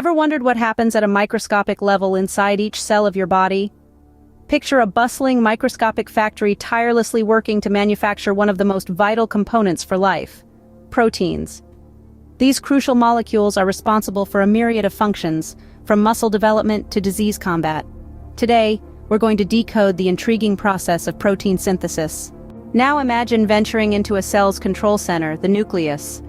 Ever wondered what happens at a microscopic level inside each cell of your body? Picture a bustling microscopic factory tirelessly working to manufacture one of the most vital components for life: proteins. These crucial molecules are responsible for a myriad of functions, from muscle development to disease combat. Today, we're going to decode the intriguing process of protein synthesis. Now imagine venturing into a cell's control center, the nucleus.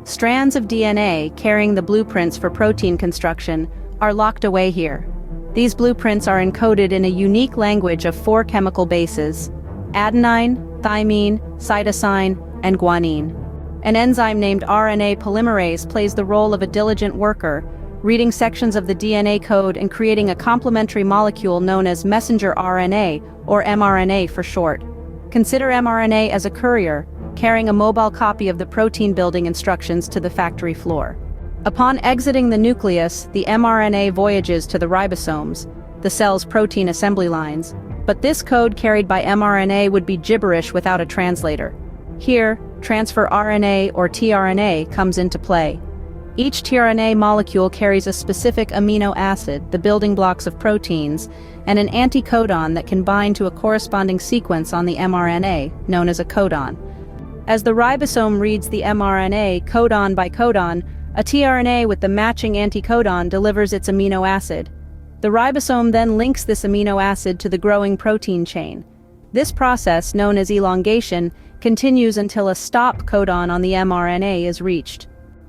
Strands of DNA carrying the blueprints for protein construction are locked away here. These blueprints are encoded in a unique language of 4 chemical bases: adenine, thymine, cytosine, and guanine. An enzyme named RNA polymerase plays the role of a diligent worker, reading sections of the DNA code and creating a complementary molecule known as messenger RNA, or mRNA for short. Consider mRNA as a courier, carrying a mobile copy of the protein-building instructions to the factory floor. Upon exiting the nucleus, the mRNA voyages to the ribosomes, the cell's protein assembly lines, but this code carried by mRNA would be gibberish without a translator. Here, transfer RNA or tRNA comes into play. Each tRNA molecule carries a specific amino acid, the building blocks of proteins, and an anticodon that can bind to a corresponding sequence on the mRNA, known as a codon. As the ribosome reads the mRNA codon by codon, a tRNA with the matching anticodon delivers its amino acid. The ribosome then links this amino acid to the growing protein chain. This process, known as elongation, continues until a stop codon on the mRNA is reached.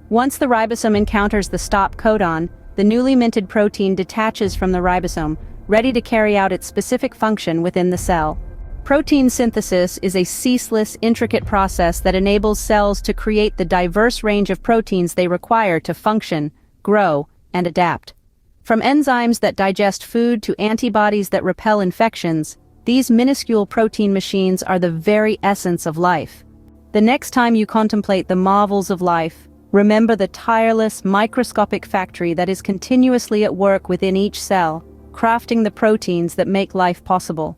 Once the ribosome encounters the stop codon, the newly minted protein detaches from the ribosome, ready to carry out its specific function within the cell. Protein synthesis is a ceaseless, intricate process that enables cells to create the diverse range of proteins they require to function, grow, and adapt. From enzymes that digest food to antibodies that repel infections, these minuscule protein machines are the very essence of life. The next time you contemplate the marvels of life, remember the tireless, microscopic factory that is continuously at work within each cell, crafting the proteins that make life possible.